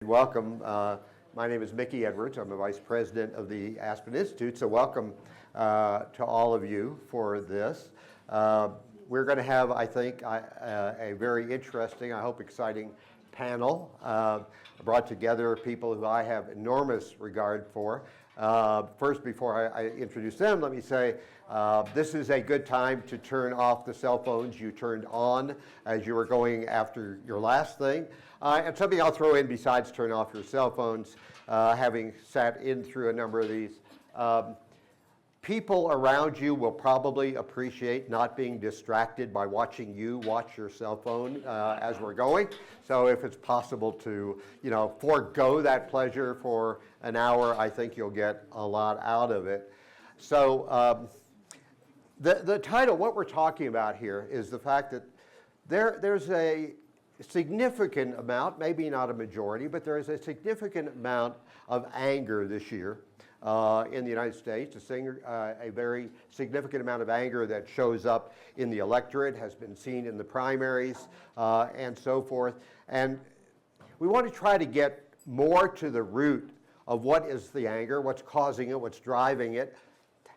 welcome. My name is Mickey Edwards. I'm the Vice President of the Aspen Institute, so welcome to all of you for this. We're going to have, I think, a very interesting, I hope exciting panel. Brought together people who I have enormous regard for. First, before I introduce them, let me say this is a good time to turn off the cell phones you turned on as you were going after your last thing. And something I'll throw in besides turn off your cell phones, having sat in through a number of these. People around you will probably appreciate not being distracted by watching you watch your cell phone as we're going. So if it's possible to, forego that pleasure for an hour, I think you'll get a lot out of it. So the title, what we're talking about here, is the fact that there's a significant amount, maybe not a majority, but there is a significant amount of anger this year in the United States, a very significant amount of anger that shows up in the electorate, has been seen in the primaries, and so forth. And we want to try to get more to the root of what is the anger, what's causing it, what's driving it,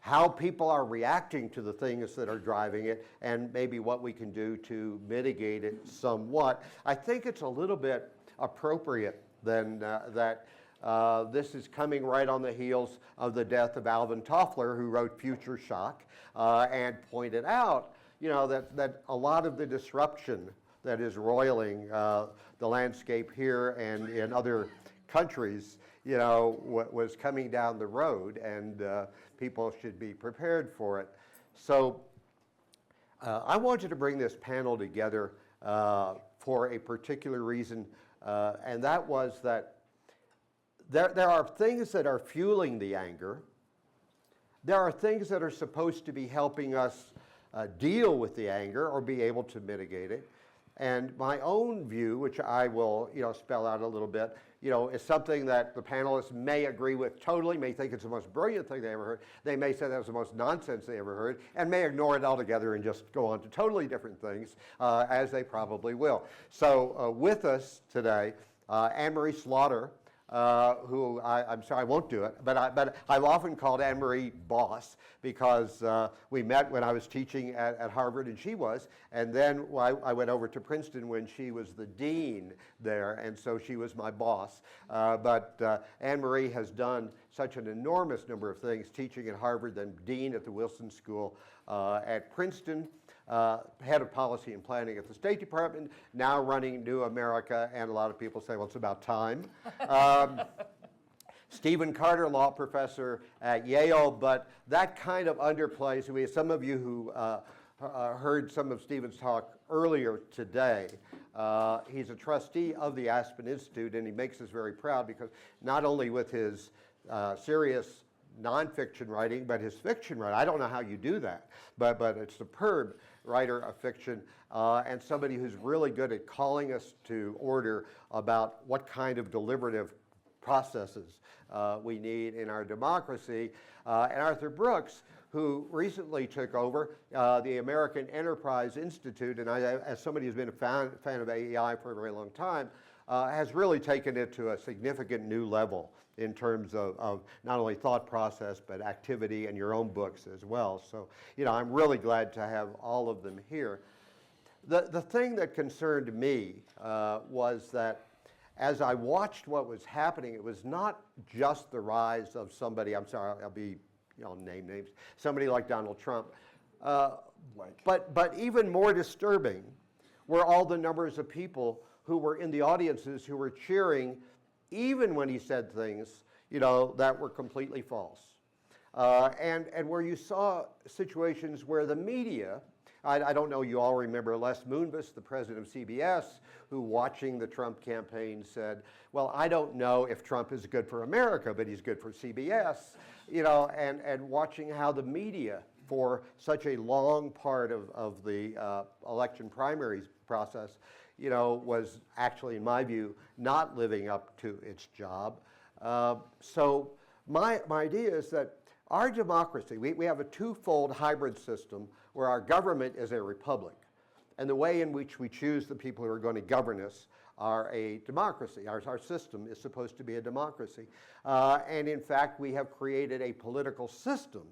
how people are reacting to the things that are driving it, and maybe what we can do to mitigate it somewhat. I think it's a little bit appropriate then that this is coming right on the heels of the death of Alvin Toffler, who wrote Future Shock, and pointed out, that a lot of the disruption that is roiling the landscape here and in other countries, was coming down the road, and people should be prepared for it. So I wanted to bring this panel together for a particular reason, and that was that there are things that are fueling the anger. There are things that are supposed to be helping us deal with the anger or be able to mitigate it. And my own view, which I will spell out a little bit, is something that the panelists may agree with totally, may think it's the most brilliant thing they ever heard. They may say that was the most nonsense they ever heard, and may ignore it altogether and just go on to totally different things, as they probably will. So with us today, Anne-Marie Slaughter, who I'm sorry, I won't do it, but I've often called Anne-Marie boss because we met when I was teaching at Harvard and she was, and then I went over to Princeton when she was the dean there, and so she was my boss. But Anne-Marie has done such an enormous number of things, teaching at Harvard, then dean at the Wilson School at Princeton. Head of policy and planning at the State Department, now running New America, and a lot of people say, well, it's about time. Stephen Carter, law professor at Yale, but that kind of underplays. We have some of you who heard some of Stephen's talk earlier today. He's a trustee of the Aspen Institute, and he makes us very proud because not only with his serious nonfiction writing, but his fiction writing. I don't know how you do that, but it's superb writer of fiction, and somebody who's really good at calling us to order about what kind of deliberative processes we need in our democracy. And Arthur Brooks, who recently took over the American Enterprise Institute, and I, as somebody who's been a fan of AEI for a very long time, has really taken it to a significant new level in terms of not only thought process, but activity and your own books as well. So, I'm really glad to have all of them here. The thing that concerned me was that as I watched what was happening, it was not just the rise of somebody, I'm sorry, I'll name names, somebody like Donald Trump, but even more disturbing were all the numbers of people who were in the audiences who were cheering even when he said things, that were completely false. And where you saw situations where the media, I don't know, you all remember Les Moonves, the president of CBS, who watching the Trump campaign said, well, I don't know if Trump is good for America, but he's good for CBS, and watching how the media for such a long part of the election primaries process, was actually, in my view, not living up to its job. So my idea is that our democracy, we have a twofold hybrid system where our government is a republic. And the way in which we choose the people who are going to govern us are a democracy. Our system is supposed to be a democracy. And in fact, we have created a political system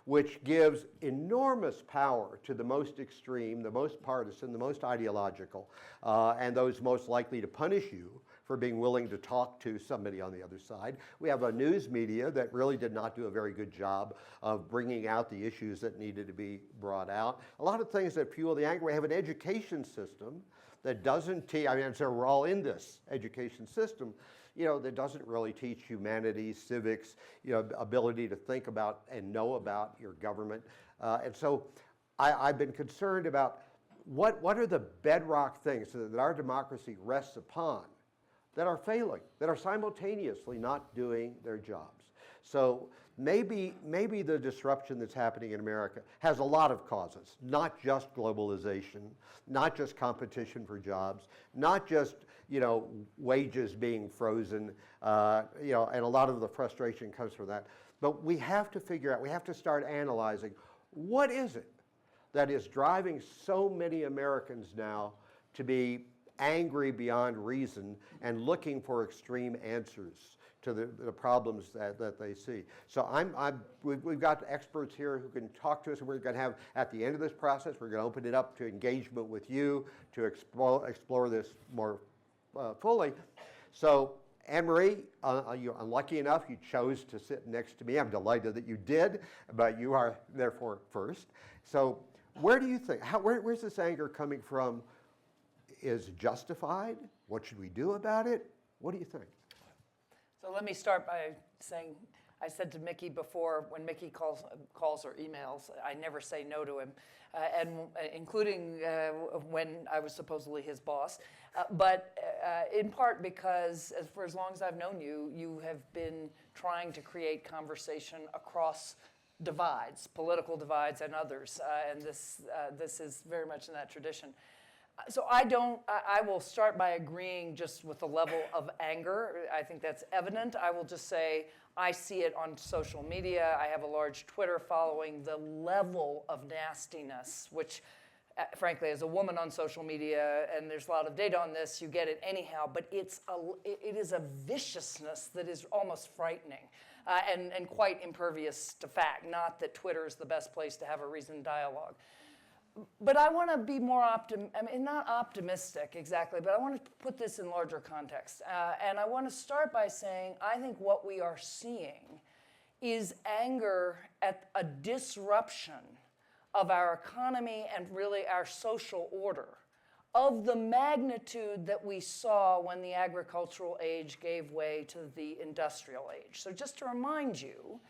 which gives enormous power to the most extreme, the most partisan, the most ideological, and those most likely to punish you for being willing to talk to somebody on the other side. We have a news media that really did not do a very good job of bringing out the issues that needed to be brought out. A lot of things that fuel the anger. We have an education system that doesn't teach, I mean, so we're all in this education system, that doesn't really teach humanities, civics, ability to think about and know about your government. And so I've been concerned about what are the bedrock things that our democracy rests upon that are failing, that are simultaneously not doing their jobs. So maybe the disruption that's happening in America has a lot of causes, not just globalization, not just competition for jobs, not just wages being frozen, and a lot of the frustration comes from that. But we have to figure out, we have to start analyzing what is it that is driving so many Americans now to be angry beyond reason and looking for extreme answers to the problems that they see. So we've got experts here who can talk to us, and we're going to have, at the end of this process, we're going to open it up to engagement with you to explore this more fully. So Anne-Marie, you're unlucky enough, you chose to sit next to me. I'm delighted that you did, but you are therefore first. So where do you think, where's this anger coming from? Is it justified? What should we do about it? What do you think? So let me start by saying, I said to Mickey before, when Mickey calls or emails, I never say no to him, and including when I was supposedly his boss. But in part because, for as long as I've known you, you have been trying to create conversation across divides, political divides and others, and this is very much in that tradition. So I will start by agreeing just with the level of anger. I think that's evident. I will just say I see it on social media. I have a large Twitter following. The level of nastiness, which frankly, as a woman on social media, and there's a lot of data on this, you get it anyhow, but it is a viciousness that is almost frightening and quite impervious to fact. Not that Twitter is the best place to have a reasoned dialogue. But I want to be more not optimistic exactly, but I want to put this in larger context. And I want to start by saying I think what we are seeing is anger at a disruption of our economy and really our social order of the magnitude that we saw when the agricultural age gave way to the industrial age. So just to remind you,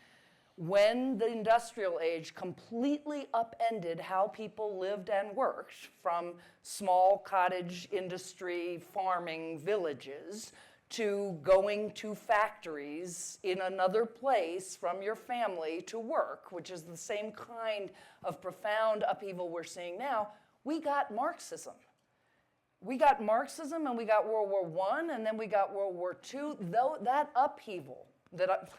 when the industrial age completely upended how people lived and worked from small cottage industry farming villages to going to factories in another place from your family to work, which is the same kind of profound upheaval we're seeing now, we got Marxism. We got Marxism and we got World War I and then we got World War II. Though that upheaval that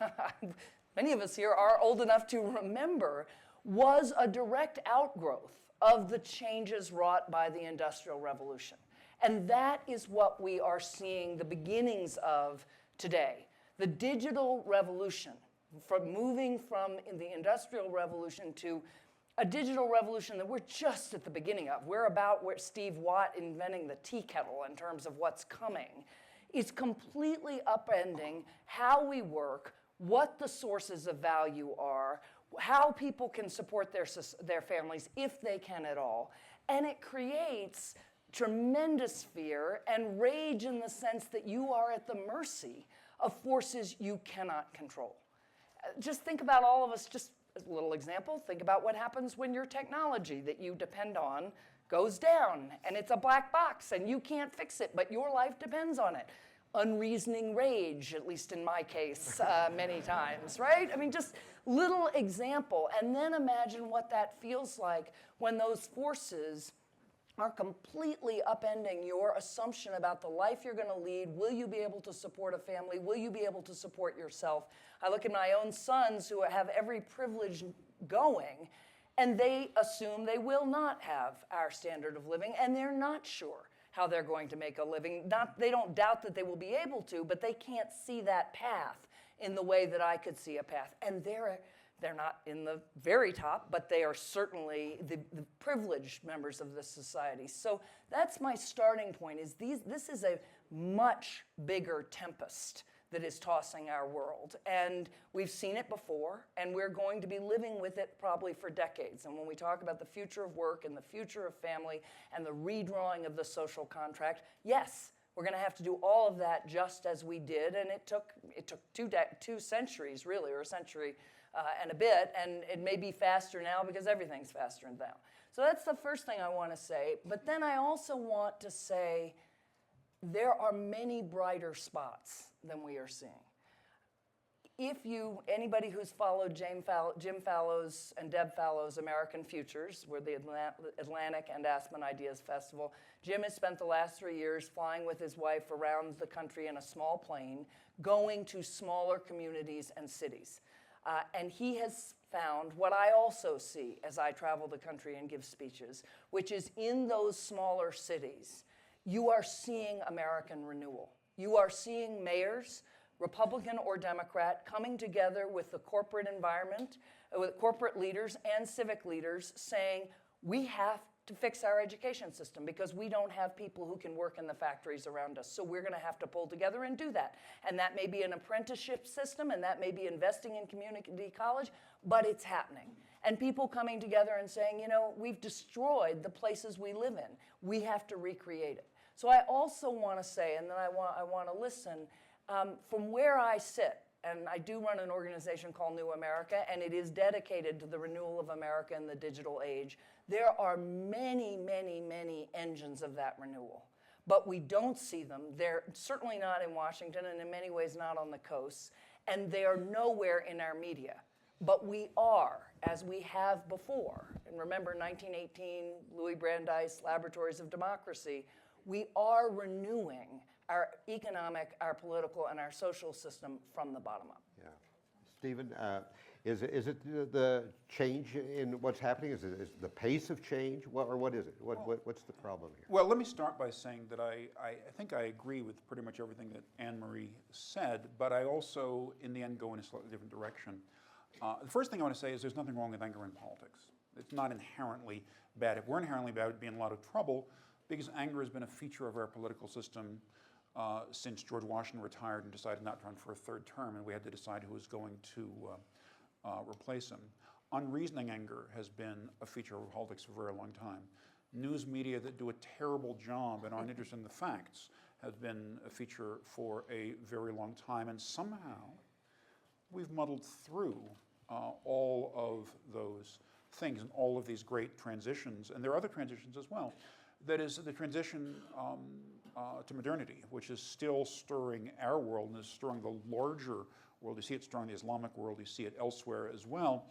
many of us here are old enough to remember was a direct outgrowth of the changes wrought by the Industrial Revolution. And that is what we are seeing the beginnings of today. The digital revolution, from moving from the Industrial Revolution to a digital revolution that we're just at the beginning of. We're about where Steve Watt inventing the tea kettle in terms of what's coming. It's completely upending how we work, what the sources of value are, how people can support their families if they can at all. And it creates tremendous fear and rage in the sense that you are at the mercy of forces you cannot control. Just think about all of us, just a little example, think about what happens when your technology that you depend on goes down and it's a black box and you can't fix it, but your life depends on it. Unreasoning rage, at least in my case, many times, right? I mean, just little example. And then imagine what that feels like when those forces are completely upending your assumption about the life you're going to lead. Will you be able to support a family? Will you be able to support yourself? I look at my own sons who have every privilege going, and they assume they will not have our standard of living, and they're not sure how they're going to make a living. They don't doubt that they will be able to, but they can't see that path in the way that I could see a path. And they're not in the very top, but they are certainly the privileged members of this society. So that's my starting point, is this is a much bigger tempest that is tossing our world. And we've seen it before, and we're going to be living with it probably for decades. And when we talk about the future of work and the future of family and the redrawing of the social contract, yes, we're going to have to do all of that just as we did, and it took 2 centuries, really, or a century and a bit, and it may be faster now because everything's faster now. So that's the first thing I want to say. But then I also want to say there are many brighter spots than we are seeing. Anybody who's followed Jim Fallow's and Deb Fallow's American Futures, where the Atlantic and Aspen Ideas Festival, Jim has spent the last 3 years flying with his wife around the country in a small plane, going to smaller communities and cities. And he has found what I also see as I travel the country and give speeches, which is in those smaller cities, you are seeing American renewal. You are seeing mayors, Republican or Democrat, coming together with the corporate environment, with corporate leaders and civic leaders, saying, we have to fix our education system because we don't have people who can work in the factories around us. So we're going to have to pull together and do that. And that may be an apprenticeship system, and that may be investing in community college, but it's happening. And people coming together and saying, we've destroyed the places we live in. We have to recreate it. So I also want to say, and then I want to listen, from where I sit, and I do run an organization called New America, and it is dedicated to the renewal of America in the digital age. There are many, many, many engines of that renewal, but we don't see them. They're certainly not in Washington, and in many ways not on the coasts, and they are nowhere in our media. But we are, as we have before. And remember 1918, Louis Brandeis, Laboratories of Democracy. We are renewing our economic, our political, and our social system from the bottom up. Yeah. Stephen, is it the change in what's happening? Is it the pace of change? Or what is it? What's the problem here? Well, let me start by saying that I think I agree with pretty much everything that Anne-Marie said, but I also, in the end, go in a slightly different direction. The first thing I want to say is there's nothing wrong with anger in politics. It's not inherently bad. If we're inherently bad, we'd be in a lot of trouble, because anger has been a feature of our political system since George Washington retired and decided not to run for a 3rd term, and we had to decide who was going to replace him. Unreasoning anger has been a feature of politics for a very long time. News media that do a terrible job and aren't interested in the facts has been a feature for a very long time, and somehow we've muddled through all of those things and all of these great transitions, and there are other transitions as well. That is the transition to modernity, which is still stirring our world and is stirring the larger world. You see it stirring the Islamic world, you see it elsewhere as well.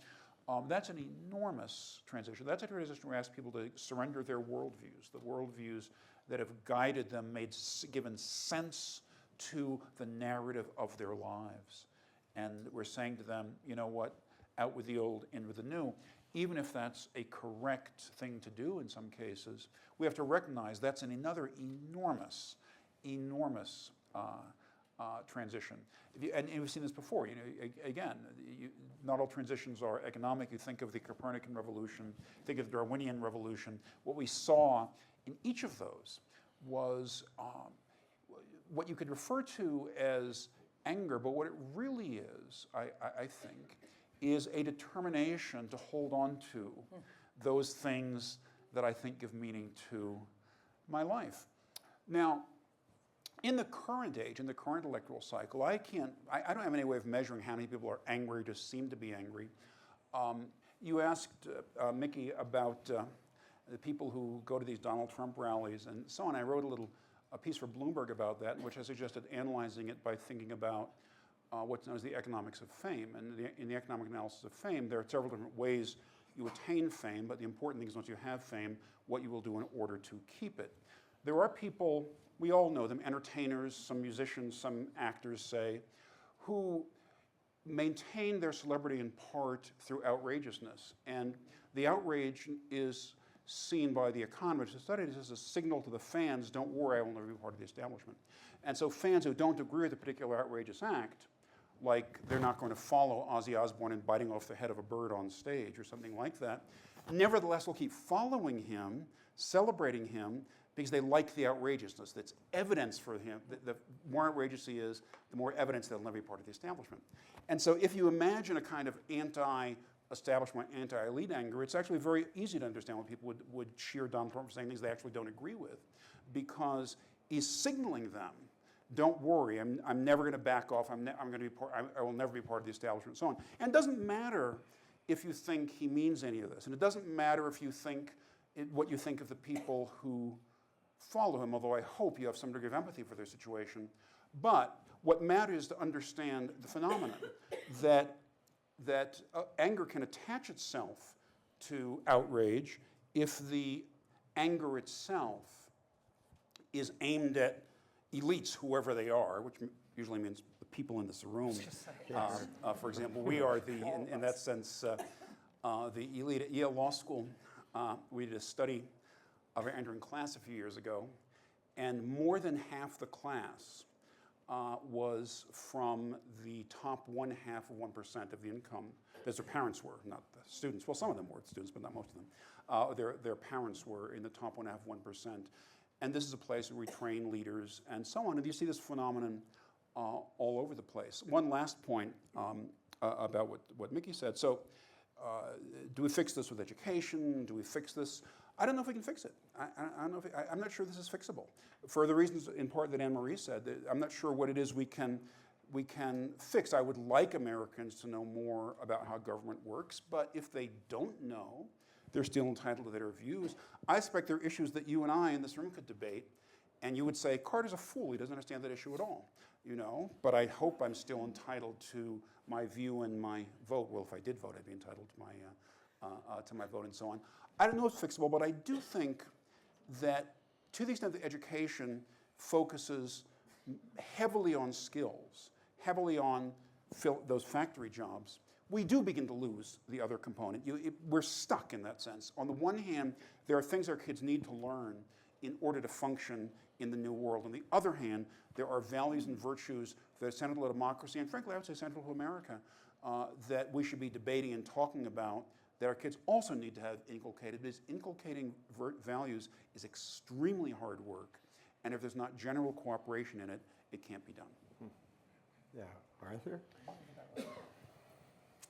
That's an enormous transition. That's a transition where we ask people to surrender their worldviews, the worldviews that have guided them, given sense to the narrative of their lives. And we're saying to them, you know what, out with the old, in with the new. Even if that's a correct thing to do in some cases, we have to recognize that's another enormous transition. And we've seen this before. Again, not all transitions are economic. You think of the Copernican revolution, think of the Darwinian revolution. What we saw in each of those was what you could refer to as anger, but what it really is, I think, is a determination to hold on to those things that I think give meaning to my life. Now, in the current age, in the current electoral cycle, I don't have any way of measuring how many people are angry or just seem to be angry. You asked Mickey about the people who go to these Donald Trump rallies and so on. I wrote a piece for Bloomberg about that, in which I suggested analyzing it by thinking about what's known as the economics of fame. And in the economic analysis of fame, there are several different ways you attain fame, but the important thing is once you have fame, what you will do in order to keep it. There are people, we all know them, entertainers, some musicians, some actors say, who maintain their celebrity in part through outrageousness. And the outrage is seen by the economists who studied this as a signal to the fans, don't worry, I will never be part of the establishment. And so fans who don't agree with a particular outrageous act, like they're not going to follow Ozzy Osbourne in biting off the head of a bird on stage or something like that, nevertheless will keep following him, celebrating him, because they like the outrageousness. That's evidence for him. The more outrageous he is, the more evidence they'll never be part of the establishment. And so if you imagine a kind of anti-establishment, anti-elite anger, it's actually very easy to understand why people would cheer Donald Trump for saying things they actually don't agree with, because he's signaling them, don't worry, I'm never going to back off, I will never be part of the establishment, and so on. And it doesn't matter if you think he means any of this, and it doesn't matter if you think what you think of the people who follow him, although I hope you have some degree of empathy for their situation. But what matters is to understand the phenomenon that anger can attach itself to outrage if the anger itself is aimed at elites, whoever they are, which usually means the people in this room. For example, we are in that sense, the elite. At Yale Law School, we did a study of our entering class a few years ago, and more than half the class was from the top 1/2 of 1% of the income, as their parents were, not the students. Well, some of them were students, but not most of them. Their parents were in the top 1/2 of 1%. And this is a place where we train leaders and so on. And you see this phenomenon all over the place. One last point about what Mickey said. So do we fix this with education? Do we fix this? I don't know if we can fix it. I'm not sure this is fixable. For the reasons in part that Anne-Marie said, I'm not sure what it is we can fix. I would like Americans to know more about how government works, but if they don't know, they're still entitled to their views. I suspect there are issues that you and I in this room could debate, and you would say, Carter's a fool, he doesn't understand that issue at all, But I hope I'm still entitled to my view and my vote. Well, if I did vote, I'd be entitled to my vote and so on. I don't know if it's fixable, but I do think that to the extent that education focuses heavily on skills, heavily on those factory jobs, we do begin to lose the other component. We're stuck in that sense. On the one hand, there are things our kids need to learn in order to function in the new world. On the other hand, there are values and virtues that are central to democracy, and frankly, I would say central to America, that we should be debating and talking about, that our kids also need to have inculcated. Because inculcating values is extremely hard work, and if there's not general cooperation in it, it can't be done. Yeah, Arthur?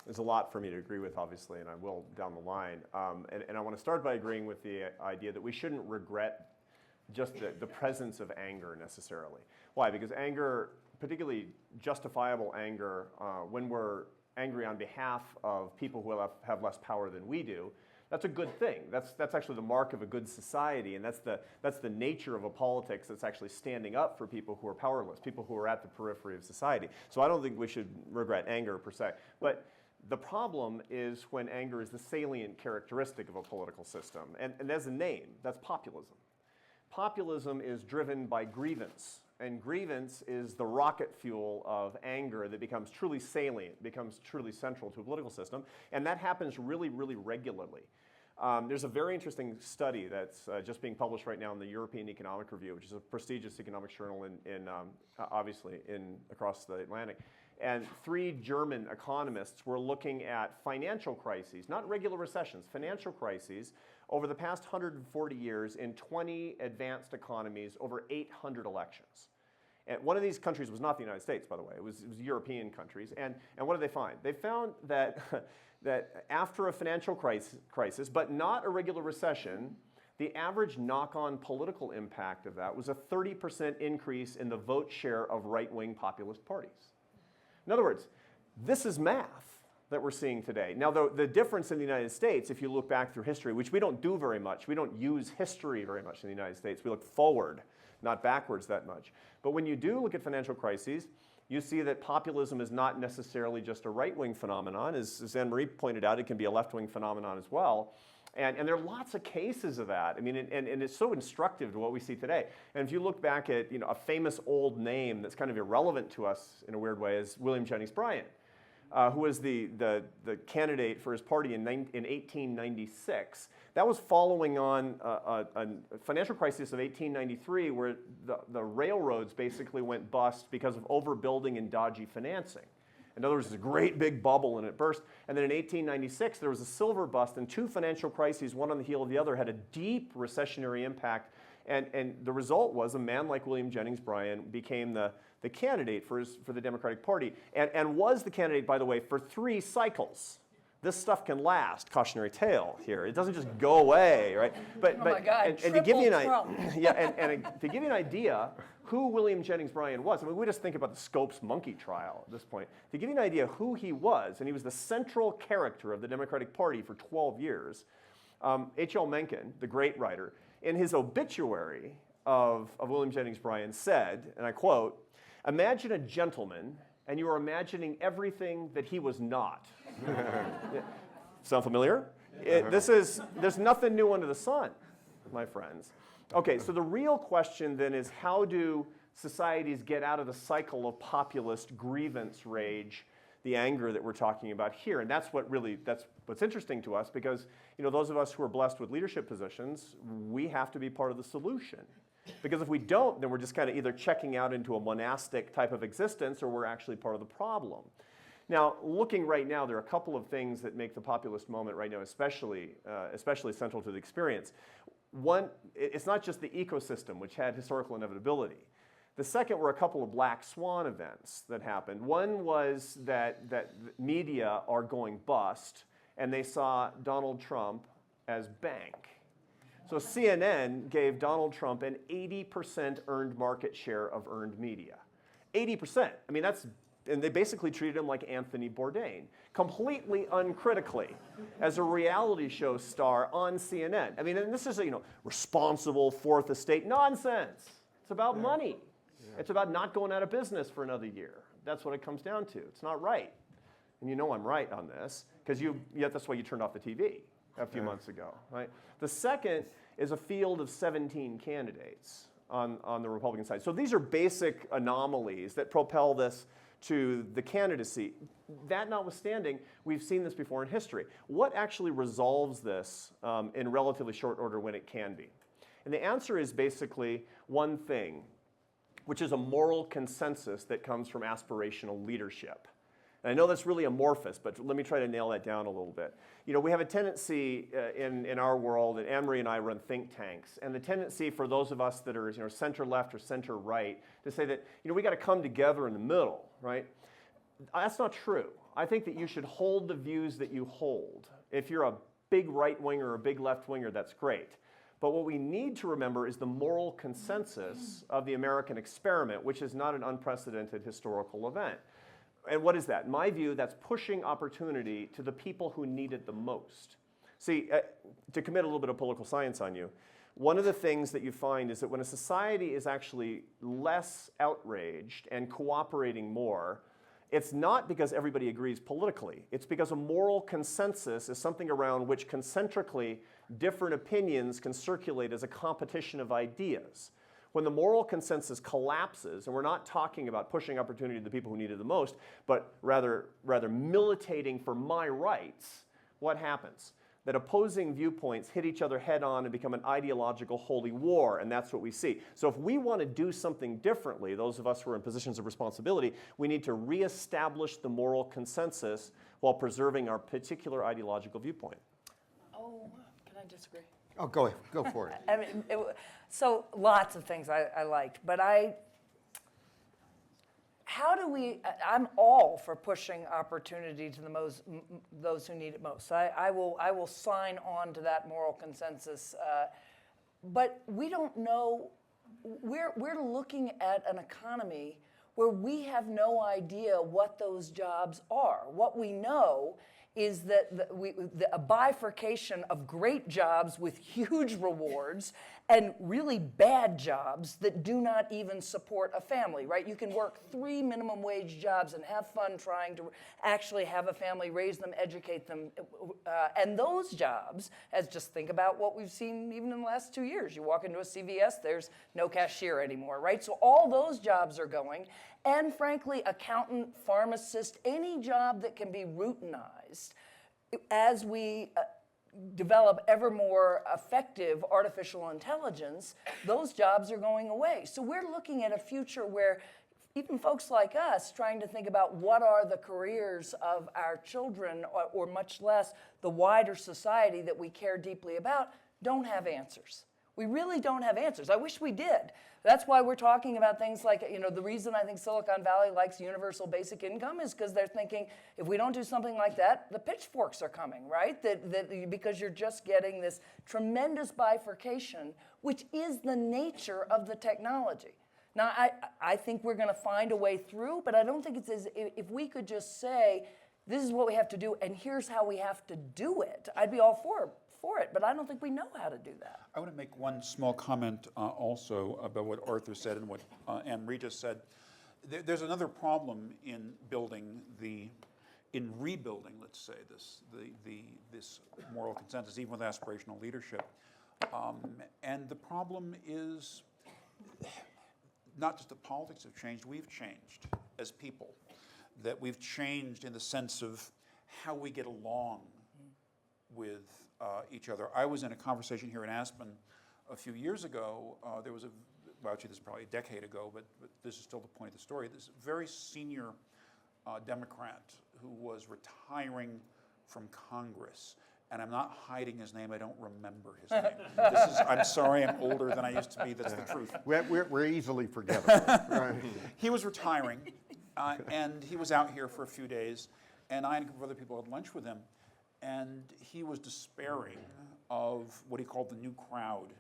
There's a lot for me to agree with, obviously, and I will down the line. And I want to start by agreeing with the idea that we shouldn't regret just the presence of anger necessarily. Why? Because anger, particularly justifiable anger, when we're angry on behalf of people who have less power than we do, that's a good thing. That's actually the mark of a good society, and that's the nature of a politics that's actually standing up for people who are powerless, people who are at the periphery of society. So I don't think we should regret anger per se. But the problem is when anger is the salient characteristic of a political system. And there's a name, that's populism. Populism is driven by grievance. And grievance is the rocket fuel of anger that becomes truly salient, becomes truly central to a political system. And that happens really, really regularly. There's a very interesting study that's just being published right now in the European Economic Review, which is a prestigious economics journal obviously across the Atlantic. And 3 German economists were looking at financial crises, not regular recessions, financial crises over the past 140 years in 20 advanced economies over 800 elections. And one of these countries was not the United States, by the way. It was European countries. And what did they find? They found that, that after a financial crisis, but not a regular recession, the average knock-on political impact of that was a 30% increase in the vote share of right-wing populist parties. In other words, this is math that we're seeing today. Now, the difference in the United States, if you look back through history, which we don't do very much, we don't use history very much in the United States. We look forward, not backwards that much. But when you do look at financial crises, you see that populism is not necessarily just a right-wing phenomenon. As Anne-Marie pointed out, it can be a left-wing phenomenon as well. And there are lots of cases of that. I mean, and it's so instructive to what we see today. And if you look back at a famous old name that's kind of irrelevant to us in a weird way is William Jennings Bryan. who was the candidate for his party in 1896. That was following on a financial crisis of 1893 where the railroads basically went bust because of overbuilding and dodgy financing. In other words, it's a great big bubble and it burst. And then in 1896, there was a silver bust, and two financial crises, one on the heel of the other, had a deep recessionary impact. And the result was a man like William Jennings Bryan became the candidate for the Democratic Party, and was the candidate, by the way, for 3 cycles. This stuff can last. Cautionary tale here. It doesn't just go away, right? But my God, and to give you an Trump. to give you an idea who William Jennings Bryan was. I mean, we just think about the Scopes monkey trial at this point. To give you an idea who he was, and he was the central character of the Democratic Party for 12 years. H.L. Mencken, the great writer, in his obituary of William Jennings Bryan said, and I quote, "Imagine a gentleman, and you are imagining everything that he was not." Sound familiar? There's nothing new under the sun, my friends. Okay, so the real question then is, how do societies get out of the cycle of populist grievance rage, the anger that we're talking about here? And that's what's interesting to us, because those of us who are blessed with leadership positions, we have to be part of the solution. Because if we don't, then we're just kind of either checking out into a monastic type of existence, or we're actually part of the problem. Now, looking right now, there are a couple of things that make the populist moment right now especially central to the experience. One, it's not just the ecosystem, which had historical inevitability. The second were a couple of black swan events that happened. One was that media are going bust, and they saw Donald Trump as bank. So CNN gave Donald Trump an 80% earned market share of earned media. 80%. I mean, and they basically treated him like Anthony Bourdain, completely uncritically, as a reality show star on CNN. I mean, and this is responsible fourth estate nonsense. It's about money. Yeah. It's about not going out of business for another year. That's what it comes down to. It's not right. And I'm right on this, because that's why you turned off the TV a few months ago, right? The second is a field of 17 candidates on the Republican side. So these are basic anomalies that propel this to the candidacy. That notwithstanding, we've seen this before in history. What actually resolves this in relatively short order when it can be? And the answer is basically one thing, which is a moral consensus that comes from aspirational leadership. And I know that's really amorphous, but let me try to nail that down a little bit. We have a tendency in our world, and Anne-Marie and I run think tanks, and the tendency for those of us that are center-left or center-right to say that we got to come together in the middle, right? That's not true. I think that you should hold the views that you hold. If you're a big right-winger or a big left-winger, that's great. But what we need to remember is the moral consensus of the American experiment, which is not an unprecedented historical event. And what is that? In my view, that's pushing opportunity to the people who need it the most. See, to commit a little bit of political science on you, one of the things that you find is that when a society is actually less outraged and cooperating more, it's not because everybody agrees politically. It's because a moral consensus is something around which concentrically different opinions can circulate as a competition of ideas. When the moral consensus collapses, and we're not talking about pushing opportunity to the people who need it the most, but rather militating for my rights, what happens? That opposing viewpoints hit each other head on and become an ideological holy war, and that's what we see. So if we want to do something differently, those of us who are in positions of responsibility, we need to reestablish the moral consensus while preserving our particular ideological viewpoint. Oh, can I disagree? Oh, go for it. I mean, so lots of things I liked, but I'm all for pushing opportunity to those who need it most. I will sign on to that moral consensus, but we don't know. We're looking at an economy where we have no idea what those jobs are. What we know is that a bifurcation of great jobs with huge rewards and really bad jobs that do not even support a family, right? You can work 3 minimum wage jobs and have fun trying to actually have a family, raise them, educate them. And those jobs, as just think about what we've seen even in the last 2 years. You walk into a CVS, there's no cashier anymore, right? So all those jobs are going. And frankly, accountant, pharmacist, any job that can be routinized as we develop ever more effective artificial intelligence, those jobs are going away. So we're looking at a future where even folks like us trying to think about what are the careers of our children, or much less the wider society that we care deeply about, don't have answers. We really don't have answers. I wish we did. That's why we're talking about things like, the reason I think Silicon Valley likes universal basic income is because they're thinking, if we don't do something like that, the pitchforks are coming, right? Because you're just getting this tremendous bifurcation, which is the nature of the technology. Now, I think we're going to find a way through, but I don't think it's as if we could just say, this is what we have to do, and here's how we have to do it. I'd be all for it, but I don't think we know how to do that. I want to make one small comment also about what Arthur said and what Anne-Marie just said. There's another problem in rebuilding, let's say, this moral consensus, even with aspirational leadership. And the problem is not just that politics have changed, we've changed as people. That we've changed in the sense of how we get along with each other. I was in a conversation here in Aspen a few years ago. There was this is probably a decade ago, but this is still the point of the story. This very senior Democrat who was retiring from Congress. And I'm not hiding his name. I don't remember his name. I'm sorry, I'm older than I used to be. That's the truth. We're easily forgettable. Right. He was retiring, and he was out here for a few days, and I and a couple of other people had lunch with him, and he was despairing of what he called the new crowd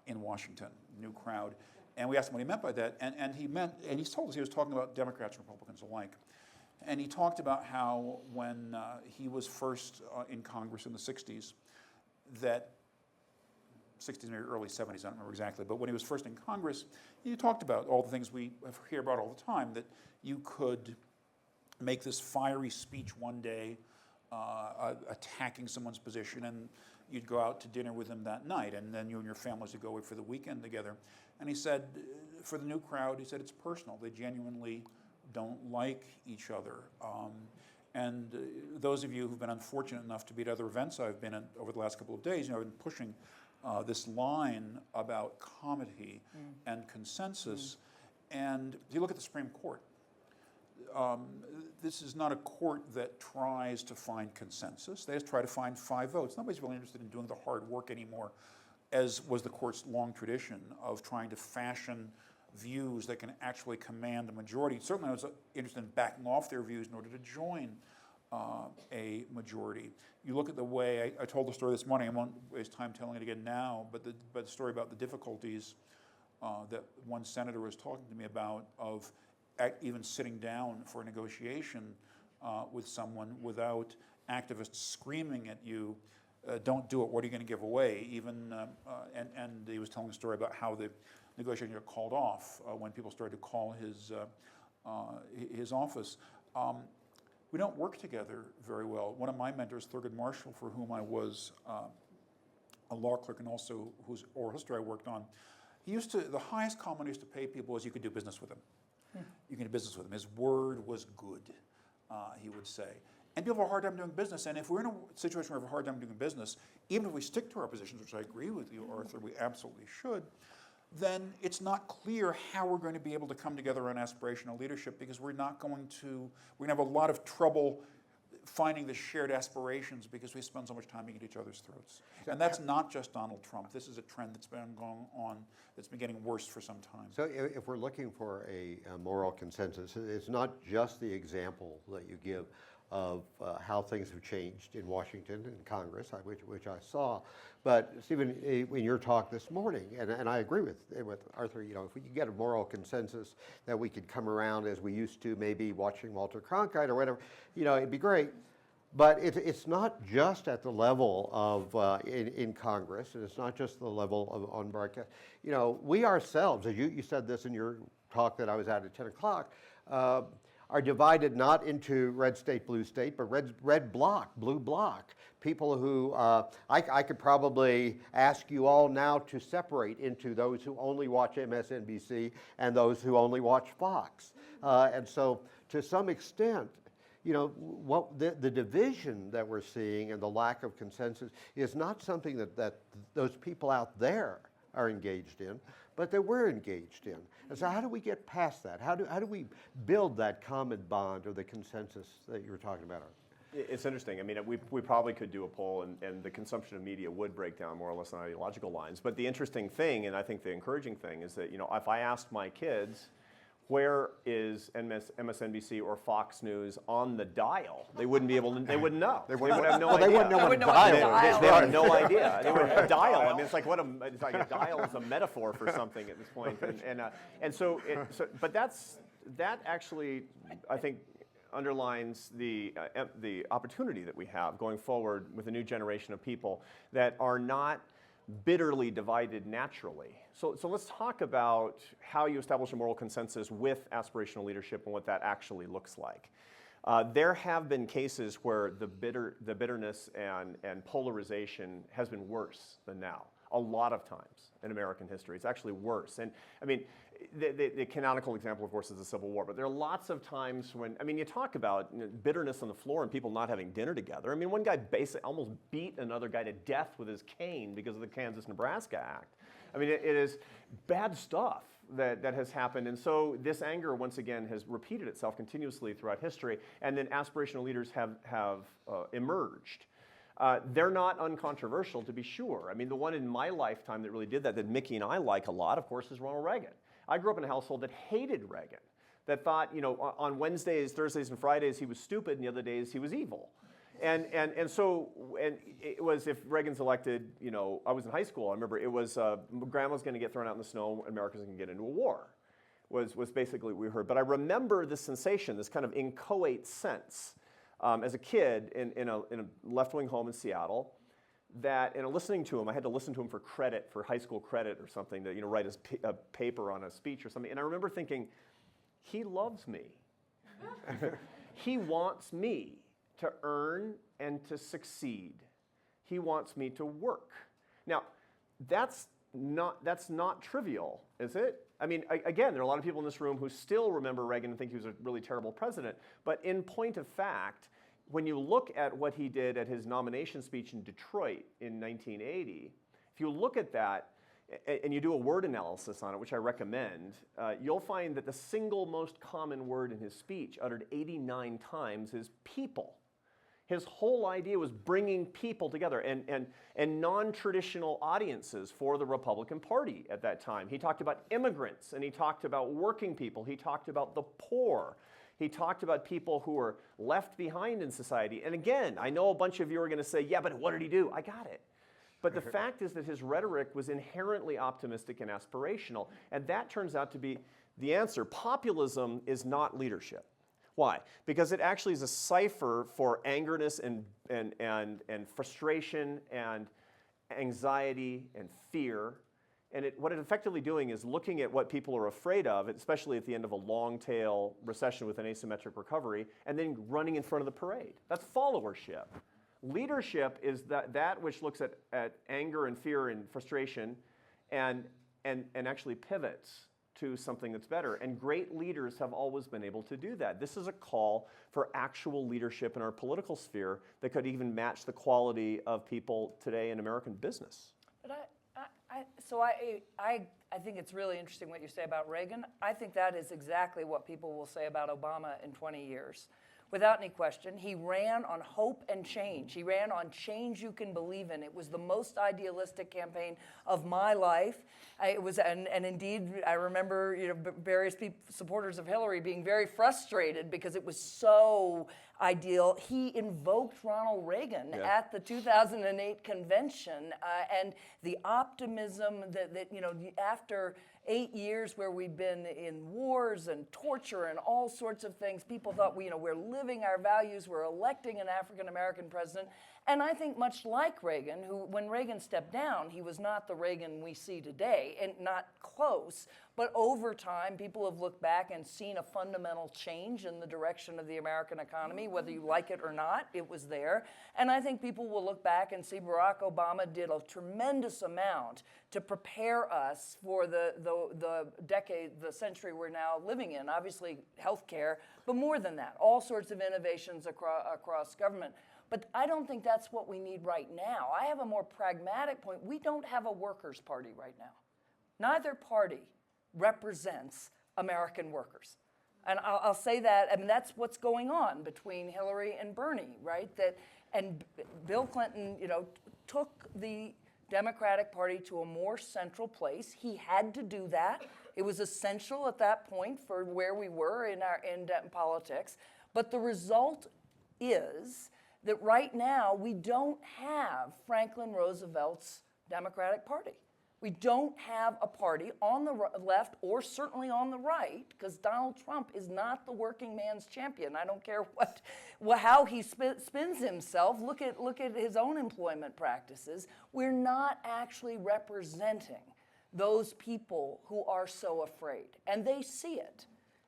in Washington, new crowd. And we asked him what he meant by that, and he told us he was talking about Democrats and Republicans alike. And he talked about how when he was first in Congress in the 60s, that 60s, maybe early 70s, I don't remember exactly, but when he was first in Congress, he talked about all the things we hear about all the time, that you could make this fiery speech one day attacking someone's position, and you'd go out to dinner with them that night, and then you and your families would go away for the weekend together. And he said, for the new crowd, he said, it's personal. They genuinely don't like each other. And those of you who've been unfortunate enough to be at other events I've been at over the last couple of days, I've been pushing this line about comity and consensus. And if you look at the Supreme Court, this is not a court that tries to find consensus. They just try to find 5 votes. Nobody's really interested in doing the hard work anymore, as was the court's long tradition of trying to fashion views that can actually command a majority. Certainly I was interested in backing off their views in order to join a majority. You look at the way, I told the story this morning, I won't waste time telling it again now, but the story about the difficulties that one senator was talking to me about of even sitting down for a negotiation with someone without activists screaming at you, don't do it, what are you going to give away? And he was telling a story about how the negotiation got called off when people started to call his office. We don't work together very well. One of my mentors, Thurgood Marshall, for whom I was a law clerk and also whose oral history I worked on, the highest compliment he used to pay people was you could do business with him. You can do business with him. His word was good, he would say. And people have a hard time doing business, and if we're in a situation where we have a hard time doing business, even if we stick to our positions, which I agree with you, Arthur, we absolutely should, then it's not clear how we're going to be able to come together on aspirational leadership, because we're going to have a lot of trouble finding the shared aspirations because we spend so much time at each other's throats. And that's not just Donald Trump. This is a trend that's been going on, that's been getting worse for some time. So if we're looking for a moral consensus, it's not just the example that you give of how things have changed in Washington and Congress, which I saw. But Stephen, in your talk this morning, and I agree with Arthur, if we could get a moral consensus that we could come around as we used to, maybe watching Walter Cronkite or whatever, it'd be great. But it's not just at the level of in Congress, and it's not just the level of on broadcast. You know, we ourselves, as you said this in your talk that I was at 10 o'clock, are divided not into red state, blue state, but red bloc, blue bloc. People who, I could probably ask you all now to separate into those who only watch MSNBC and those who only watch Fox. And so to some extent, you know, what the division that we're seeing and the lack of consensus is not something that those people out there are engaged in, but that we're engaged in. And so how do we get past that? How do we build that common bond or the consensus that you were talking about? It's interesting. I mean, we probably could do a poll, and the consumption of media would break down more or less on ideological lines. But the interesting thing, and I think the encouraging thing, is that, you know, if I asked my kids, where is MSNBC or Fox News on the dial? They wouldn't be able to, they wouldn't know. They would have no idea. They wouldn't know what a dial is. They have no idea. They would a dial. I mean, it's like it's like a dial is a metaphor for something at this point. And so but that actually, I think, underlines the opportunity that we have going forward with a new generation of people that are not bitterly divided naturally. So let's talk about how you establish a moral consensus with aspirational leadership and what that actually looks like. There have been cases where the bitterness and polarization has been worse than now. A lot of times in American history, it's actually worse. And I mean, the canonical example, of course, is the Civil War. But there are lots of times when, I mean, you talk about bitterness on the floor and people not having dinner together. I mean, one guy basically almost beat another guy to death with his cane because of the Kansas-Nebraska Act. I mean, it is bad stuff that has happened. And so this anger, once again, has repeated itself continuously throughout history. And then aspirational leaders have emerged. They're not uncontroversial, to be sure. I mean, the one in my lifetime that really did that Mickey and I like a lot, of course, is Ronald Reagan. I grew up in a household that hated Reagan, that thought, you know, on Wednesdays, Thursdays, and Fridays he was stupid, and the other days he was evil. And so it was, if Reagan's elected, you know, I was in high school. I remember it was grandma's going to get thrown out in the snow, America's going to get into a war, was basically what we heard. But I remember this sensation, this kind of inchoate sense as a kid in a left-wing home in Seattle, that, and listening to him, I had to listen to him for credit, for high school credit or something, to, you know, write a paper on a speech or something. And I remember thinking, he loves me. He wants me to earn and to succeed. He wants me to work. Now, that's not trivial, is it? I mean, again, there are a lot of people in this room who still remember Reagan and think he was a really terrible president. But in point of fact, when you look at what he did at his nomination speech in Detroit in 1980, if you look at that and you do a word analysis on it, which I recommend, you'll find that the single most common word in his speech, uttered 89 times, is people. His whole idea was bringing people together and non-traditional audiences for the Republican Party at that time. He talked about immigrants, and he talked about working people. He talked about the poor. He talked about people who were left behind in society. And again, I know a bunch of you are going to say, yeah, but what did he do? I got it. But the fact is that his rhetoric was inherently optimistic and aspirational. And that turns out to be the answer. Populism is not leadership. Why? Because it actually is a cipher for angerness and frustration and anxiety and fear. And what it's effectively doing is looking at what people are afraid of, especially at the end of a long-tail recession with an asymmetric recovery, and then running in front of the parade. That's followership. Leadership is that which looks at anger and fear and frustration and actually pivots to something that's better. And great leaders have always been able to do that. This is a call for actual leadership in our political sphere that could even match the quality of people today in American business. But I think it's really interesting what you say about Reagan. I think that is exactly what people will say about Obama in 20 years. Without any question, he ran on hope and change. He ran on change you can believe in. It was the most idealistic campaign of my life. It was, and indeed, I remember, you know, various supporters of Hillary being very frustrated because it was so ideal. He invoked Ronald Reagan at the 2008 convention, and the optimism that you know, after 8 years where we've been in wars and torture and all sorts of things. People thought, we're living our values, we're electing an African-American president. And I think much like Reagan, who, when Reagan stepped down, he was not the Reagan we see today, and not close. But over time, people have looked back and seen a fundamental change in the direction of the American economy, whether you like it or not, it was there. And I think people will look back and see Barack Obama did a tremendous amount to prepare us for the decade, the century we're now living in. Obviously, healthcare, but more than that, all sorts of innovations across government. But I don't think that's what we need right now. I have a more pragmatic point. We don't have a workers' party right now. Neither party represents American workers. And I'll say that, that's what's going on between Hillary and Bernie, right? And Bill Clinton, took the Democratic Party to a more central place. He had to do that. It was essential at that point for where we were in politics. But the result is that right now we don't have Franklin Roosevelt's Democratic Party. We don't have a party on the left or certainly on the right, because Donald Trump is not the working man's champion. I don't care how he spins himself. Look at his own employment practices. We're not actually representing those people who are so afraid, and they see it.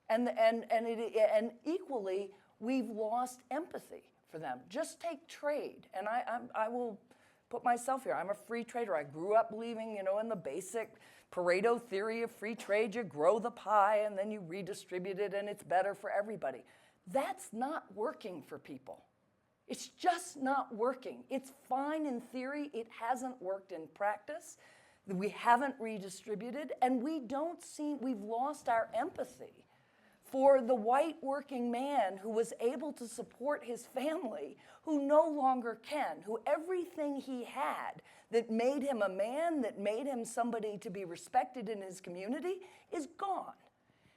And equally, we've lost empathy for them. Just take trade, and I will put myself here. I'm a free trader. I grew up believing, in the basic Pareto theory of free trade. You grow the pie and then you redistribute it and it's better for everybody. That's not working for people. It's just not working. It's fine in theory. It hasn't worked in practice. We haven't redistributed, and we've lost our empathy for the white working man who was able to support his family, who no longer can, who everything he had that made him a man, that made him somebody to be respected in his community, is gone.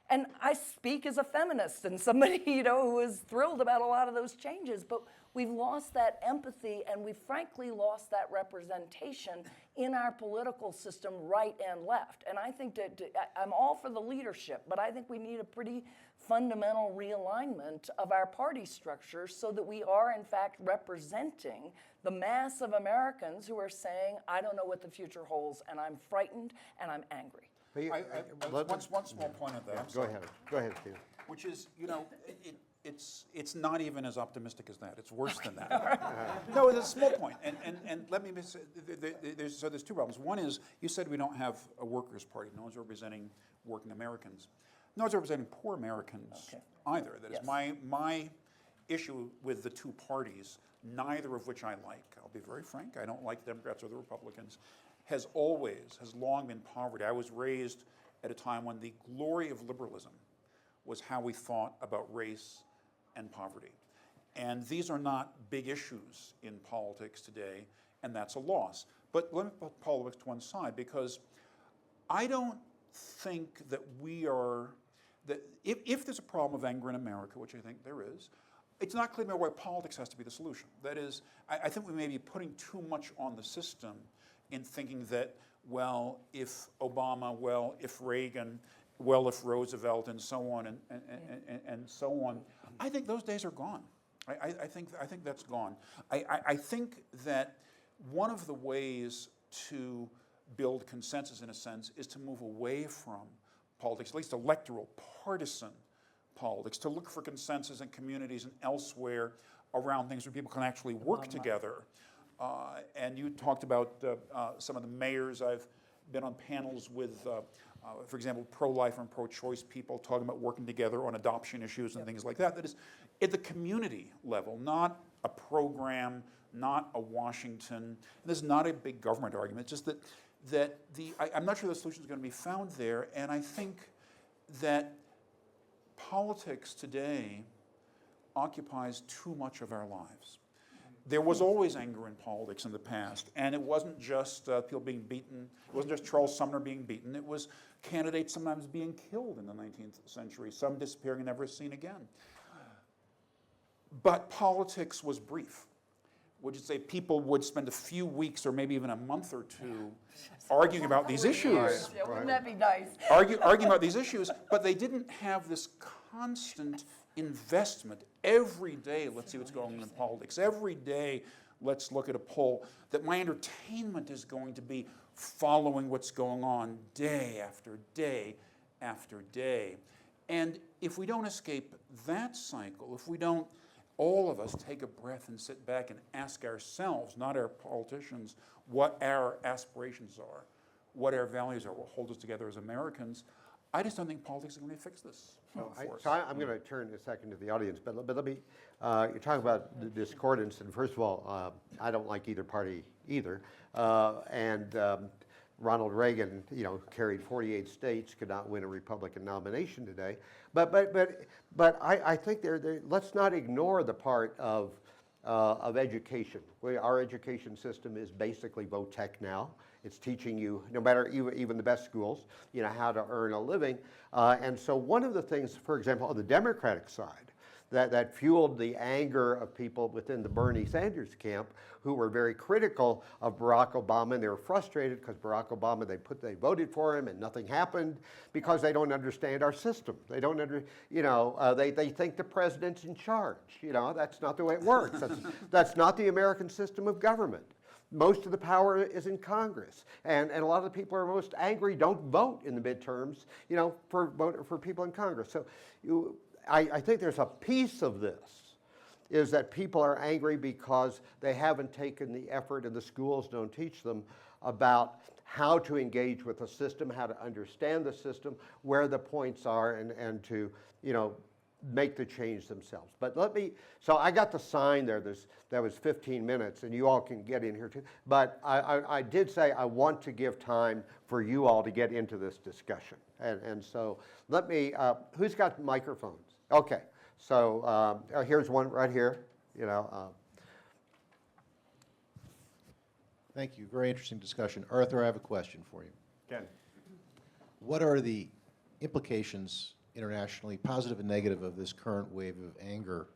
And I speak as a feminist and somebody, who is thrilled about a lot of those changes, but we've lost that empathy, and we've frankly lost that representation in our political system, right and left. And I think that I'm all for the leadership, but I think we need a pretty fundamental realignment of our party structure so that we are in fact representing the mass of Americans who are saying, I don't know what the future holds, and I'm frightened and I'm angry. One small point of that. Go ahead, Steve. Which is, it's not even as optimistic as that. It's worse than that. No, it's a small point. And let me say, there's two problems. One is, you said we don't have a workers' party. No one's representing working Americans. No one's representing poor Americans either. That is my issue with the two parties, neither of which I like. I'll be very frank. I don't like the Democrats or the Republicans. Has long been poverty. I was raised at a time when the glory of liberalism was how we thought about race and poverty. And these are not big issues in politics today, and that's a loss. But let me put politics to one side, because I don't think that if there's a problem of anger in America, which I think there is, it's not clear to me why politics has to be the solution. That is, I think we may be putting too much on the system in thinking that, well, if Obama, well, if Reagan, well, if Roosevelt, and so on, and so on. I think those days are gone. I think that's gone. I think that one of the ways to build consensus, in a sense, is to move away from politics, at least electoral, partisan politics, to look for consensus in communities and elsewhere around things where people can actually work together. And you talked about some of the mayors. I've been on panels with, for example, pro-life and pro-choice people talking about working together on adoption issues and things like that. That is at the community level, not a program, not a Washington. And this is not a big government argument. It's just that I'm not sure the solution is going to be found there. And I think that politics today occupies too much of our lives. There was always anger in politics in the past, and it wasn't just people being beaten. It wasn't just Charles Sumner being beaten. It was candidates sometimes being killed in the 19th century, some disappearing and never seen again. But politics was brief. would you say people would spend a few weeks or maybe even a month or two arguing about these issues. Yeah, wouldn't that be nice? Arguing about these issues, but they didn't have this constant investment. Every day, let's see what's going on in politics. Every day, let's look at a poll. That my entertainment is going to be following what's going on day after day after day. And if we don't escape that cycle, if we don't, all of us take a breath and sit back and ask ourselves, not our politicians, what our aspirations are, what our values are, what hold us together as Americans, I just don't think politics is going to fix this for us. So I'm going to turn in a second to the audience, but let me, you're talking about the discordance, and first of all, I don't like either party either, and Ronald Reagan, carried 48 states, could not win a Republican nomination today, but I think let's not ignore the part of education. Our education system is basically vote tech now. It's teaching you, no matter even the best schools, how to earn a living. And so one of the things, for example, on the Democratic side, that fueled the anger of people within the Bernie Sanders camp who were very critical of Barack Obama, and they were frustrated because Barack Obama, they voted for him and nothing happened because they don't understand our system. They don't they think the president's in charge. That's not the way it works. That's not the American system of government. Most of the power is in Congress, and a lot of the people who are most angry don't vote in the midterms, for people in Congress. So I think there's a piece of this is that people are angry because they haven't taken the effort, and the schools don't teach them about how to engage with the system, how to understand the system, where the points are, and to make the change themselves. But so I got the sign there, that was 15 minutes, and you all can get in here too. But I did say I want to give time for you all to get into this discussion. And so who's got microphones? Okay, so here's one right here, Thank you, very interesting discussion. Arthur, I have a question for you. Ken. What are the implications internationally, positive and negative, of this current wave of anger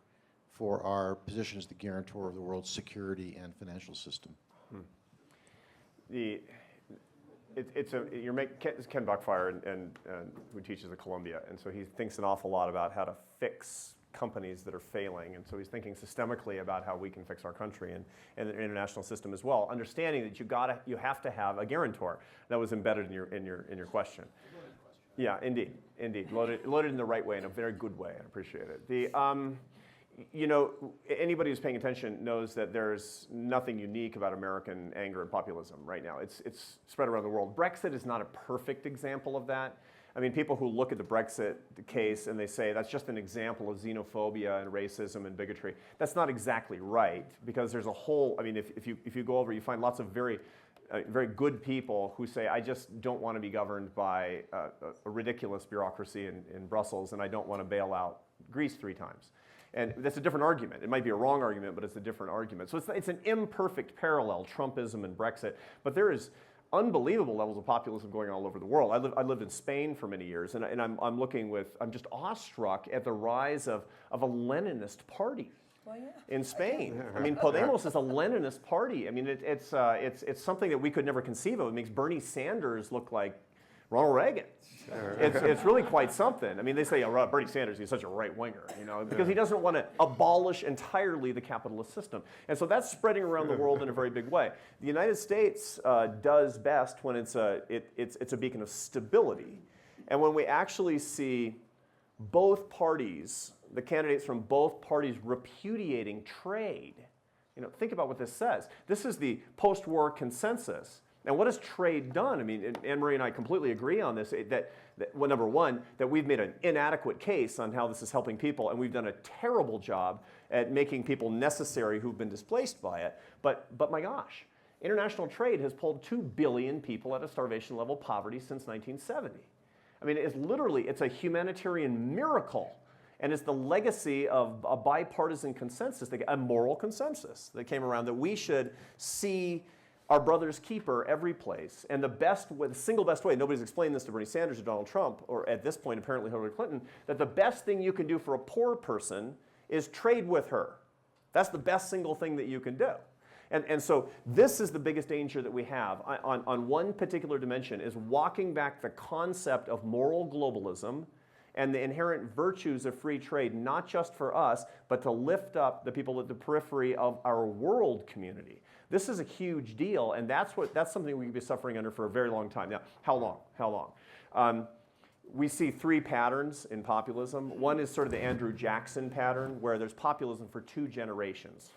for our position as the guarantor of the world's security and financial system? It's Ken Buckfire, and who teaches at Columbia, and so he thinks an awful lot about how to fix companies that are failing, and so he's thinking systemically about how we can fix our country and the international system as well, understanding that you have to have a guarantor. That was embedded in your question. Yeah, indeed. Loaded in the right way, in a very good way. I appreciate it. Anybody who's paying attention knows that there's nothing unique about American anger and populism right now. It's spread around the world. Brexit is not a perfect example of that. I mean, people who look at the Brexit case and they say that's just an example of xenophobia and racism and bigotry. That's not exactly right, because there's a whole, if you go over, you find lots of very good people who say, I just don't want to be governed by a ridiculous bureaucracy in Brussels, and I don't want to bail out Greece 3 times. And that's a different argument. It might be a wrong argument, but it's a different argument. So it's an imperfect parallel, Trumpism and Brexit. But there is unbelievable levels of populism going on all over the world. I lived in Spain for many years, and I'm just awestruck at the rise of a Leninist party. Well, yeah. In Spain. Podemos is a Leninist party. It's something that we could never conceive of. It makes Bernie Sanders look like Ronald Reagan. It's really quite something. They say, Bernie Sanders, he's such a right-winger, because he doesn't want to abolish entirely the capitalist system. And so that's spreading around the world in a very big way. The United States does best when it's a beacon of stability. And when we actually see both parties, the candidates from both parties, repudiating trade. Think about what this says. This is the post-war consensus. And what has trade done? Anne-Marie and I completely agree on this, that number one, that we've made an inadequate case on how this is helping people, and we've done a terrible job at making people necessary who've been displaced by it. But my gosh, international trade has pulled 2 billion people out of starvation-level poverty since 1970. It's a humanitarian miracle. And it's the legacy of a bipartisan consensus, a moral consensus that came around that we should see our brother's keeper every place. And the single best way, nobody's explained this to Bernie Sanders or Donald Trump, or at this point apparently Hillary Clinton, that the best thing you can do for a poor person is trade with her. That's the best single thing that you can do. And so this is the biggest danger that we have on one particular dimension, is walking back the concept of moral globalism and the inherent virtues of free trade, not just for us, but to lift up the people at the periphery of our world community. This is a huge deal, and that's something we could be suffering under for a very long time. Now, how long? How long? We see three patterns in populism. One is sort of the Andrew Jackson pattern, where there's populism for 2 generations.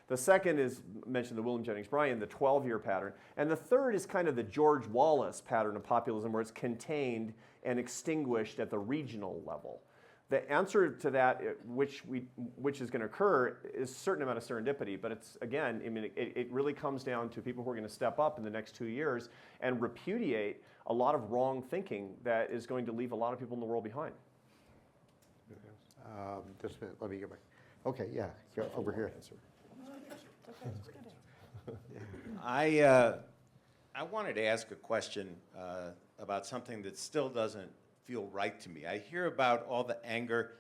The second is, mentioned the William Jennings Bryan, the 12-year pattern. And the third is kind of the George Wallace pattern of populism, where it's contained and extinguished at the regional level. The answer to that, which is going to occur, is a certain amount of serendipity. But it's, again, I mean, it really comes down to people who are going to step up in the next 2 years and repudiate a lot of wrong thinking that is going to leave a lot of people in the world behind. Just a minute, let me get my, okay, yeah, go over here. I wanted to ask a question about something that still doesn't feel right to me. I hear about all the anger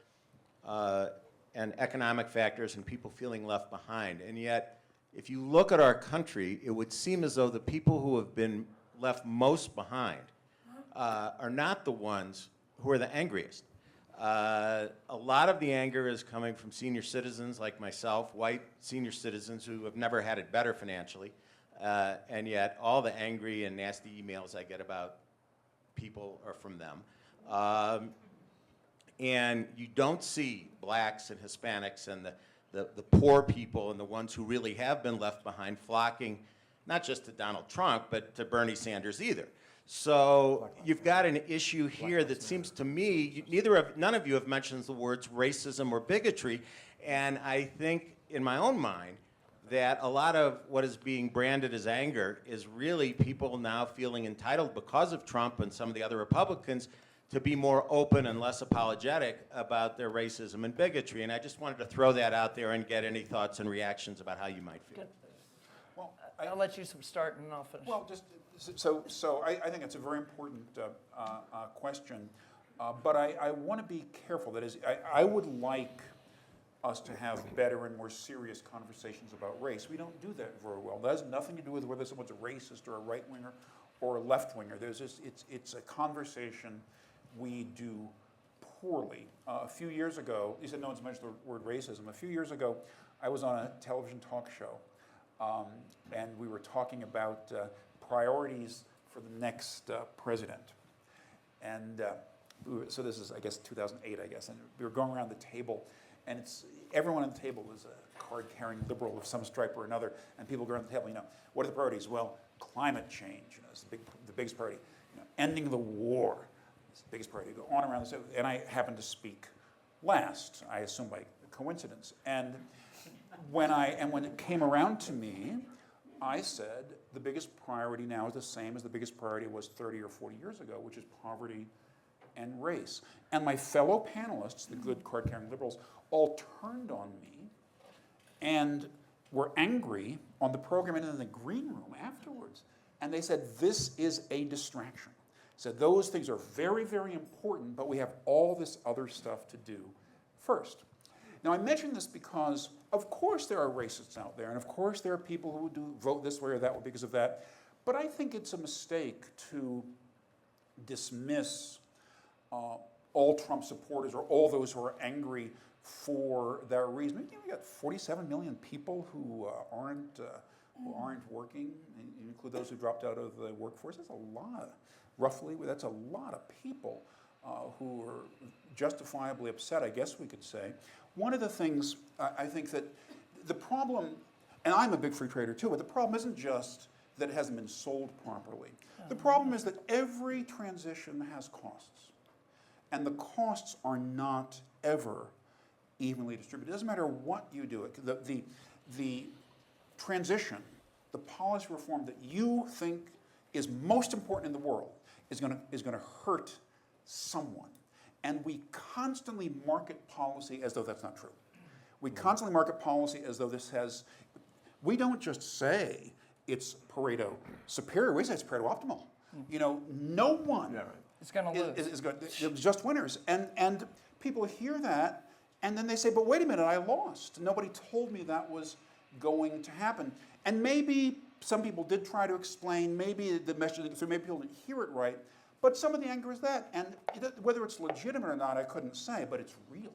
and economic factors and people feeling left behind, and yet if you look at our country, it would seem as though the people who have been left most behind are not the ones who are the angriest. A lot of the anger is coming from senior citizens like myself, white senior citizens who have never had it better financially, and yet all the angry and nasty emails I get about people are from them. And you don't see blacks and Hispanics and the poor people and the ones who really have been left behind flocking not just to Donald Trump, but to Bernie Sanders either. So you've got an issue here that seems to me, none of you have mentioned the words racism or bigotry, and I think in my own mind that a lot of what is being branded as anger is really people now feeling entitled because of Trump and some of the other Republicans to be more open and less apologetic about their racism and bigotry. And I just wanted to throw that out there and get any thoughts and reactions about how you might feel. Well, I'll let you start and I'll finish. Well, just so I think it's a very important question, but I want to be careful. That is, I would like us to have better and more serious conversations about race. We don't do that very well. That has nothing to do with whether someone's a racist or a right winger or a left winger. There's just it's a conversation we do poorly. A few years ago, you said no one's mentioned the word racism. A few years ago, I was on a television talk show. And we were talking about priorities for the next president. And so this is, I guess, 2008, I guess. And we were going around the table, and everyone on the table is a card-carrying liberal of some stripe or another. And people go around the table, what are the priorities? Well, climate change, is the biggest priority. Ending the war is the biggest priority. Go on around the table. And I happened to speak last, I assume by coincidence. And when it came around to me, I said the biggest priority now is the same as the biggest priority was 30 or 40 years ago, which is poverty and race. And my fellow panelists, the good card-carrying liberals, all turned on me and were angry on the program and in the green room afterwards. And they said, this is a distraction. Said those things are very, very important, but we have all this other stuff to do first. Now, I mention this because, of course, there are racists out there, and of course, there are people who do vote this way or that way because of that. But I think it's a mistake to dismiss all Trump supporters or all those who are angry for that reason. We got 47 million people who aren't working. And you include those who dropped out of the workforce. That's a lot. Roughly, that's a lot of people who are justifiably upset, I guess we could say. One of the things I think that the problem, and I'm a big free trader too, but the problem isn't just that it hasn't been sold properly. The problem is that every transition has costs. And the costs are not ever evenly distributed. It doesn't matter what you do. The transition, the policy reform that you think is most important in the world is going to hurt someone. And we constantly market policy as though that's not true. We constantly market policy as though this has, we don't just say it's Pareto superior, we say it's Pareto optimal. No one It's going to lose. is going to, just winners. And people hear that, and then they say, but wait a minute, I lost. Nobody told me that was going to happen. And maybe some people did try to explain, maybe the message, so maybe people didn't hear it right, but some of the anger is that. And whether it's legitimate or not, I couldn't say, but it's real.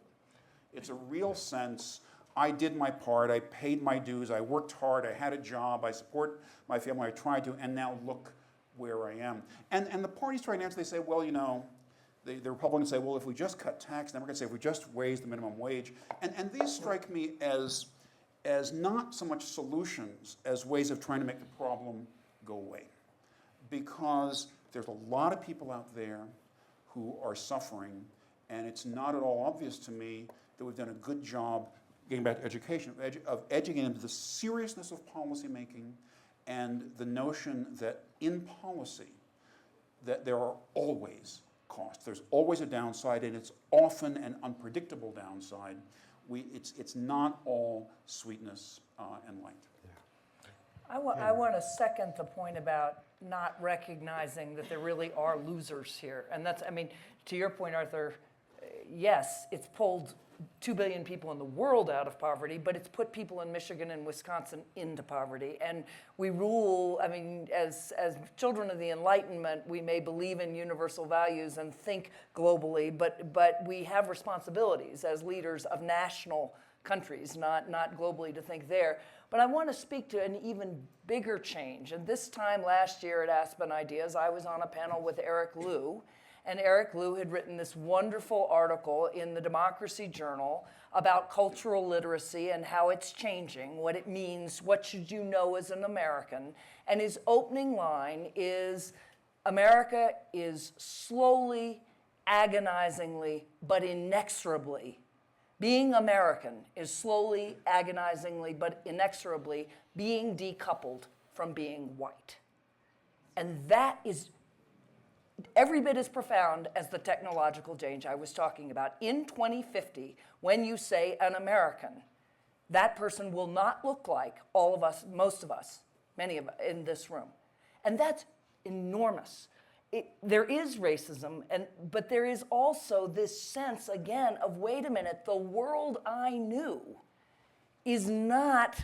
It's a real sense. I did my part, I paid my dues, I worked hard, I had a job, I support my family, I tried to, and now look where I am. And the parties try to answer, they say, well, you know, the Republicans say, well, if we just cut tax, Democrats say, if we just raise the minimum wage. And these strike me as not so much solutions as ways of trying to make the problem go away. Because there's a lot of people out there who are suffering, and it's not at all obvious to me that we've done a good job, getting back to education, of educating them to the seriousness of policymaking and the notion that in policy, that there are always costs. There's always a downside, and it's often an unpredictable downside. It's not all sweetness and light. I want to second the point about not recognizing that there really are losers here. And that's, I mean, to your point, Arthur, yes, it's pulled 2 billion people in the world out of poverty, but it's put people in Michigan and Wisconsin into poverty. And we rule, I mean, as children of the Enlightenment, we may believe in universal values and think globally, but we have responsibilities as leaders of national countries, not globally to think there. But I want to speak to an even bigger change. And this time last year at Aspen Ideas, I was on a panel with Eric Liu. And Eric Liu had written this wonderful article in the Democracy Journal about cultural literacy and how it's changing, what it means, what should you know as an American. And his opening line is, America is slowly, agonizingly, but inexorably. Being American is slowly, agonizingly, but inexorably being decoupled from being white. And that is every bit as profound as the technological change I was talking about. In 2050, when you say an American, that person will not look like all of us, most of us, many of us in this room. And that's enormous. There is racism, but there is also this sense, again, of, wait a minute, the world I knew is not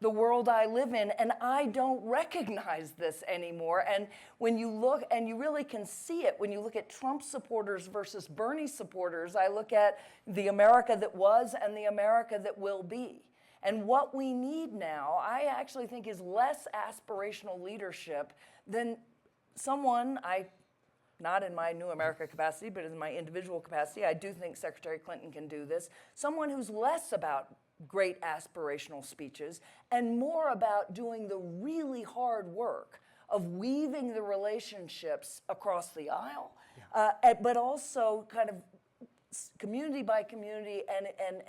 the world I live in, and I don't recognize this anymore. And when you look, and you really can see it, when you look at Trump supporters versus Bernie supporters, I look at the America that was and the America that will be. And what we need now, I actually think, is less aspirational leadership than someone, not in my New America capacity, but in my individual capacity, I do think Secretary Clinton can do this, someone who's less about great aspirational speeches and more about doing the really hard work of weaving the relationships across the aisle, but also kind of community by community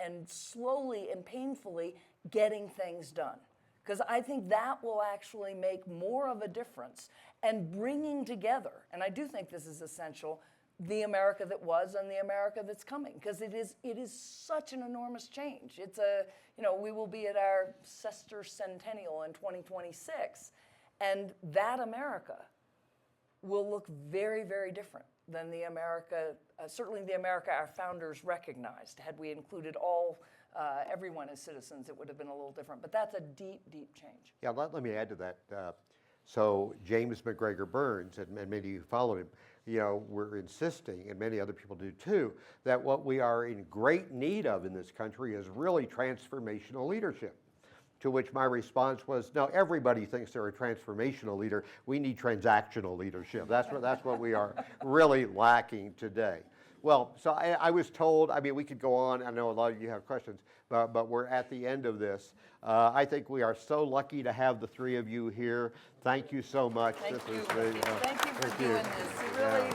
and slowly and painfully getting things done. Because I think that will actually make more of a difference, and bringing together, and I do think this is essential, the America that was and the America that's coming, because it is such an enormous change. It's we will be at our sesquicentennial in 2026, and that America will look very, very different than the America, certainly the America our founders recognized. Had we included everyone as citizens, it would have been a little different. But that's a deep, deep change. Yeah, let me add to that. So James McGregor Burns, and many of you followed him, we're insisting, and many other people do too, that what we are in great need of in this country is really transformational leadership. To which my response was, no, everybody thinks they're a transformational leader. We need transactional leadership. That's what we are really lacking today. Well, so I was told, I mean, we could go on. I know a lot of you have questions, but we're at the end of this. I think we are so lucky to have the three of you here. Thank you so much. Thank you. Thank you for doing this. It really,